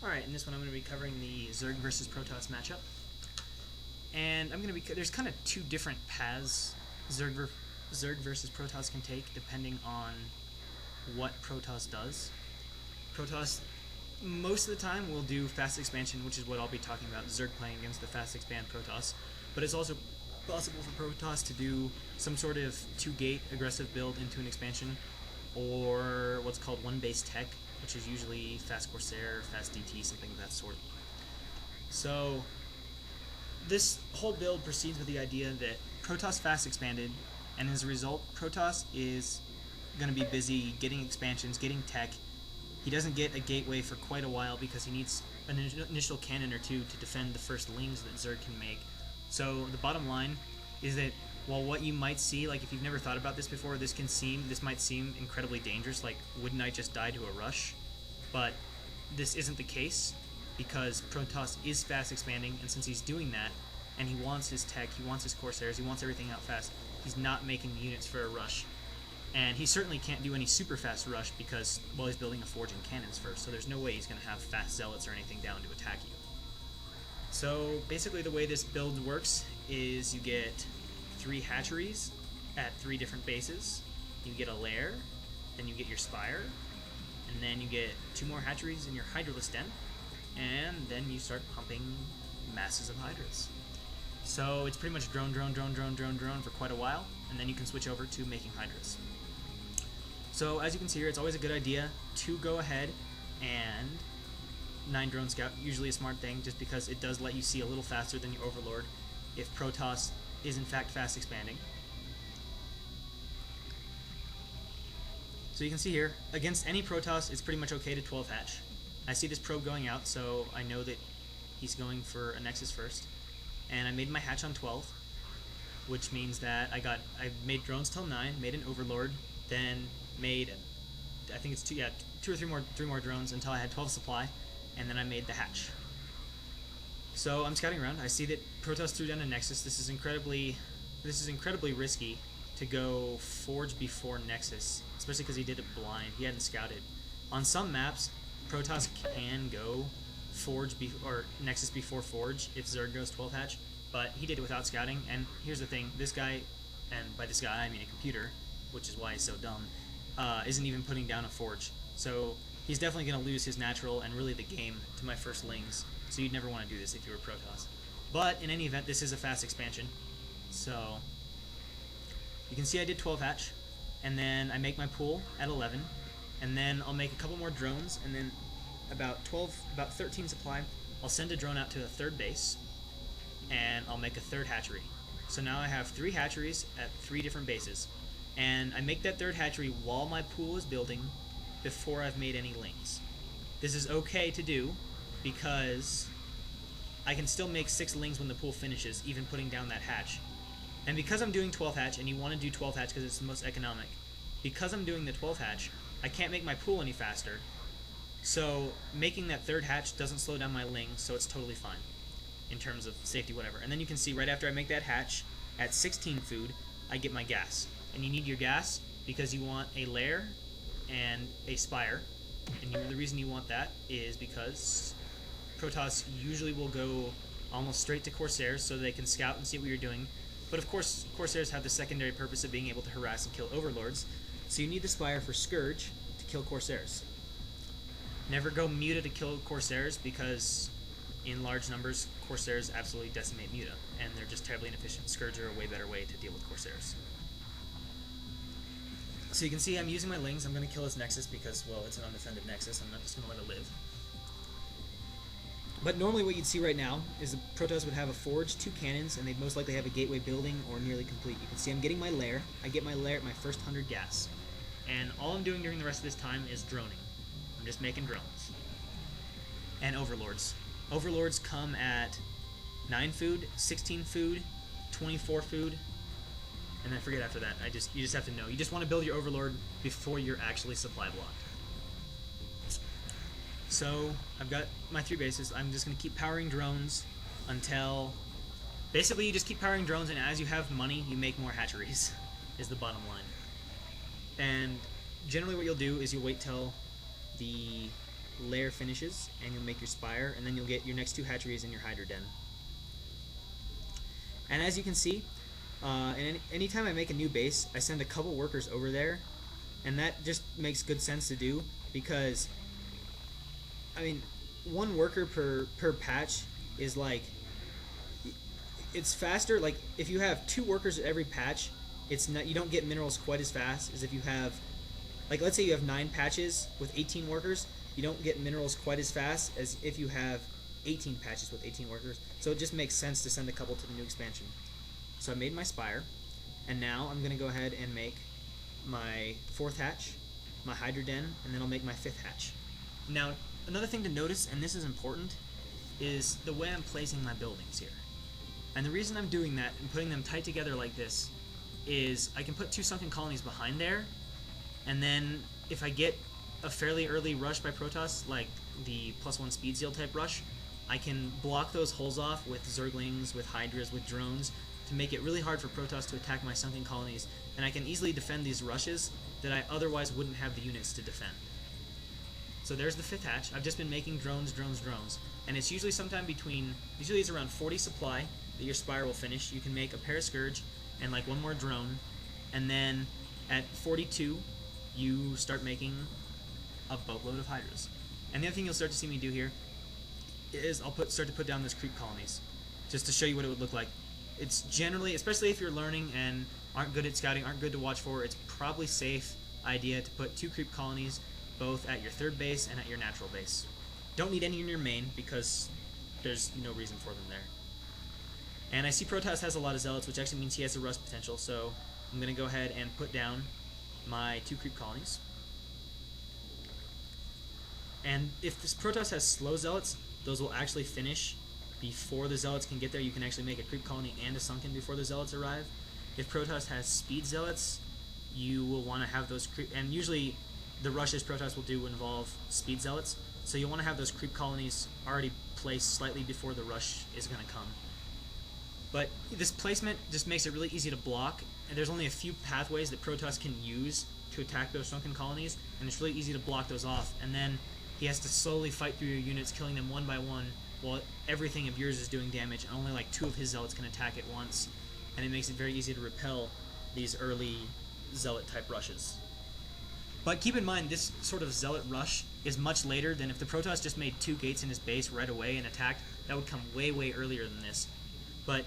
Alright, in this one I'm going to be covering the Zerg versus Protoss matchup. And I'm going to be there's kind of two different paths Zerg versus Protoss can take depending on what Protoss does. Protoss most of the time will do fast expansion, which is what I'll be talking about, Zerg playing against the fast expand Protoss. But it's also possible for Protoss to do some sort of 2-gate aggressive build into an expansion, or what's called one-base tech, which is usually fast Corsair, fast DT, something of that sort. So this whole build proceeds with the idea that Protoss fast expanded, and as a result, Protoss is going to be busy getting expansions, getting tech. He doesn't get a gateway for quite a while because he needs an initial cannon or two to defend the first lings that Zerg can make. So the bottom line is that while what you might see, like if you've never thought about this before, this might seem incredibly dangerous, like wouldn't I just die to a rush? But this isn't the case because Protoss is fast expanding, and since he's doing that, and he wants his tech, he wants his Corsairs, he wants everything out fast, he's not making units for a rush. And he certainly can't do any super fast rush because, well, he's building a forge and cannons first, so there's no way he's going to have fast zealots or anything down to attack you. So basically the way this build works is you get 3 hatcheries at 3 different bases, you get a Lair, then you get your Spire, and then you get 2 more hatcheries in your Hydralisk den, and then you start pumping masses of Hydras. So it's pretty much drone for quite a while, and then you can switch over to making Hydras. So as you can see here, it's always a good idea to go ahead and 9 drone scout, usually a smart thing, just because it does let you see a little faster than your Overlord if Protoss is in fact fast expanding. So you can see here, against any Protoss, it's pretty much okay to 12 hatch. I see this probe going out, so I know that he's going for a Nexus first. And I made my hatch on 12, which means that I made drones till 9, made an Overlord, then made, I think it's 2 or 3 more drones until I had 12 supply, and then I made the hatch. So I'm scouting around. I see that Protoss threw down a Nexus. This is incredibly risky to go Forge before Nexus, especially because he did it blind. He hadn't scouted. On some maps, Protoss can go Forge or Nexus before Forge if Zerg goes 12 hatch, but he did it without scouting. And here's the thing: this guy, and by this guy I mean a computer, which is why he's so dumb, isn't even putting down a Forge. So he's definitely going to lose his natural and really the game to my first lings. So you'd never want to do this if you were Protoss. But in any event, this is a fast expansion. So you can see I did 12 hatch, and then I make my pool at 11, and then I'll make a couple more drones, and then about 13 supply, I'll send a drone out to the 3rd base, and I'll make a 3rd hatchery. So now I have 3 hatcheries at 3 different bases, and I make that 3rd hatchery while my pool is building before I've made any lings. This is okay to do because I can still make 6 lings when the pool finishes, even putting down that hatch. And because I'm doing 12 hatch, and you want to do 12 hatch because it's the most economic, because I'm doing the 12 hatch, I can't make my pool any faster. So making that 3rd hatch doesn't slow down my lings, so it's totally fine in terms of safety, whatever. And then you can see right after I make that hatch, at 16 food, I get my gas. And you need your gas because you want a Lair and a Spire. And the reason you want that is because Protoss usually will go almost straight to Corsairs so they can scout and see what you're doing. But of course, Corsairs have the secondary purpose of being able to harass and kill Overlords. So you need the Spire for Scourge to kill Corsairs. Never go Muta to kill Corsairs because in large numbers, Corsairs absolutely decimate Muta, and they're just terribly inefficient. Scourge are a way better way to deal with Corsairs. So you can see I'm using my lings. I'm going to kill this Nexus because, well, it's an undefended Nexus. I'm not just going to let it live. But normally what you'd see right now is the Protoss would have a Forge, 2 cannons, and they'd most likely have a gateway building or nearly complete. You can see I'm getting my Lair. I get my Lair at my first 100 gas. And all I'm doing during the rest of this time is droning. I'm just making drones. And Overlords. Overlords come at 9 food, 16 food, 24 food, and then forget after that. You just have to know. You just want to build your Overlord before you're actually supply blocked. So I've got my 3 bases. I'm just going to keep powering drones until... Basically, you just keep powering drones, and as you have money, you make more hatcheries, is the bottom line. And generally what you'll do is you'll wait till the Lair finishes, and you'll make your Spire, and then you'll get your next 2 hatcheries in your Hydra den. And as you can see, anytime I make a new base, I send a couple workers over there, and that just makes good sense to do, because, I mean, 1 worker per patch is like, it's faster. Like, if you have 2 workers at every patch, it's not, you don't get minerals quite as fast as if you have, like, let's say you have 9 patches with 18 workers, you don't get minerals quite as fast as if you have 18 patches with 18 workers. So it just makes sense to send a couple to the new expansion. So I made my Spire, and now I'm going to go ahead and make my 4th hatch, my Hydra den, and then I'll make my 5th hatch. Now, another thing to notice, and this is important, is the way I'm placing my buildings here. And the reason I'm doing that and putting them tight together like this is I can put 2 sunken colonies behind there, and then if I get a fairly early rush by Protoss, like the +1 speed seal type rush, I can block those holes off with Zerglings, with Hydras, with drones, to make it really hard for Protoss to attack my sunken colonies, and I can easily defend these rushes that I otherwise wouldn't have the units to defend. So there's the 5th hatch. I've just been making drones, and it's usually sometime between, usually it's around 40 supply that your Spire will finish. You can make a pair of Scourge and like 1 more drone, and then at 42 you start making a boatload of Hydras. And the other thing you'll start to see me do here is I'll start to put down those creep colonies, just to show you what it would look like. It's generally, especially if you're learning and aren't good at scouting, aren't good to watch for, it's probably safe idea to put 2 creep colonies both at your 3rd base and at your natural base. Don't need any in your main because there's no reason for them there. And I see Protoss has a lot of zealots, which actually means he has a rust potential, so I'm going to go ahead and put down my 2 creep colonies. And if this Protoss has slow zealots, those will actually finish before the zealots can get there. You can actually make a creep colony and a sunken before the zealots arrive. If Protoss has speed zealots, you will want to have those creep, and usually the rushes Protoss will do involve speed zealots, so you'll want to have those creep colonies already placed slightly before the rush is going to come. But this placement just makes it really easy to block, and there's only a few pathways that Protoss can use to attack those sunken colonies, and it's really easy to block those off, and then he has to slowly fight through your units, killing them one by one, while everything of yours is doing damage, and only like 2 of his zealots can attack at once, and it makes it very easy to repel these early zealot type rushes. But keep in mind, this sort of zealot rush is much later than if the Protoss just made 2 gates in his base right away and attacked. That would come way, way earlier than this. But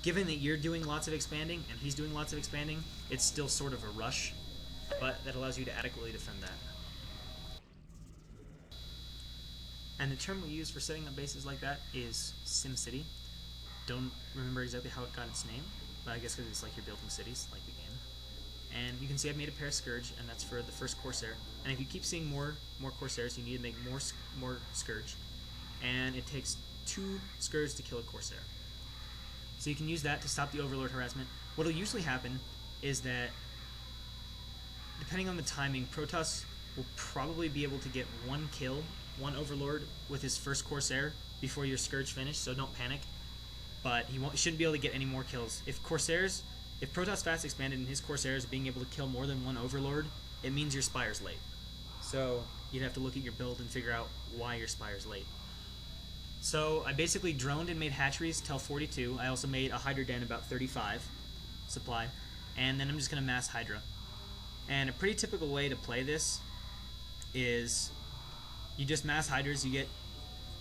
given that you're doing lots of expanding and he's doing lots of expanding, it's still sort of a rush, but that allows you to adequately defend that. And the term we use for setting up bases like that is SimCity. Don't remember exactly how it got its name, but I guess because it's like you're building cities, like the game. And you can see I've made a pair of Scourge, and that's for the first Corsair. And if you keep seeing more Corsairs, you need to make more Scourge. And it takes 2 Scourge to kill a Corsair. So you can use that to stop the Overlord harassment. What will usually happen is that, depending on the timing, Protoss will probably be able to get 1 kill, 1 Overlord with his first Corsair before your Scourge finish, so don't panic. But he shouldn't be able to get any more kills. If Protoss fast expanded and his Corsairs being able to kill more than 1 Overlord, it means your Spire's late. So you'd have to look at your build and figure out why your Spire's late. So I basically droned and made hatcheries till 42. I also made a Hydra den about 35 supply. And then I'm just going to mass Hydra. And a pretty typical way to play this is you just mass Hydras. You get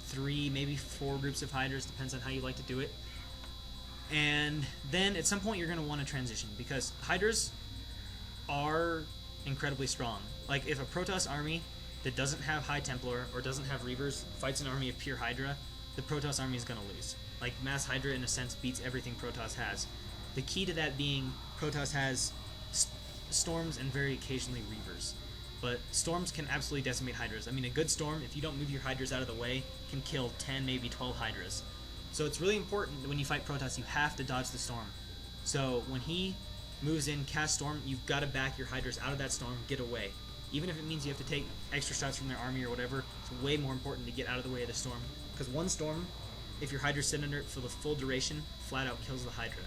3, maybe 4 groups of Hydras, depends on how you like to do it. And then at some point you're going to want to transition, because Hydras are incredibly strong. Like, if a Protoss army that doesn't have High Templar or doesn't have Reavers fights an army of pure Hydra, the Protoss army is going to lose. Like, mass Hydra in a sense beats everything Protoss has. The key to that being Protoss has Storms and very occasionally Reavers. But Storms can absolutely decimate Hydras. I mean, a good Storm, if you don't move your Hydras out of the way, can kill 10, maybe 12 Hydras. So it's really important that when you fight Protoss, you have to dodge the Storm. So when he moves in, cast Storm, you've got to back your Hydras out of that Storm, get away. Even if it means you have to take extra shots from their army or whatever, it's way more important to get out of the way of the Storm. Because 1 Storm, if your Hydra's sit under it for the full duration, flat out kills the Hydra.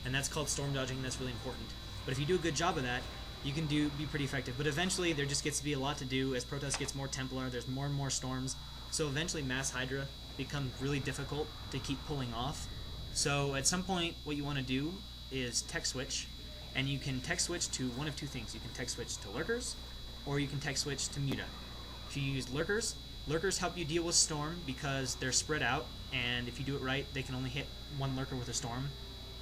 And that's called Storm dodging, and that's really important. But if you do a good job of that, you can be pretty effective. But eventually, there just gets to be a lot to do as Protoss gets more Templar. There's more and more storms, so eventually mass Hydra becomes really difficult to keep pulling off. So at some point, what you want to do is tech switch, and you can tech switch to one of two things. You can tech switch to Lurkers, or you can tech switch to Muta. If you use Lurkers, Lurkers help you deal with Storm because they're spread out, and if you do it right, they can only hit one Lurker with a Storm.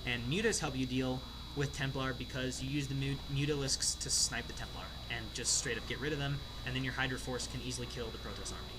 And Mutas help you deal with Templar because you use the Mutalisks to snipe the Templar and just straight up get rid of them, and then your Hydra Force can easily kill the Protoss army.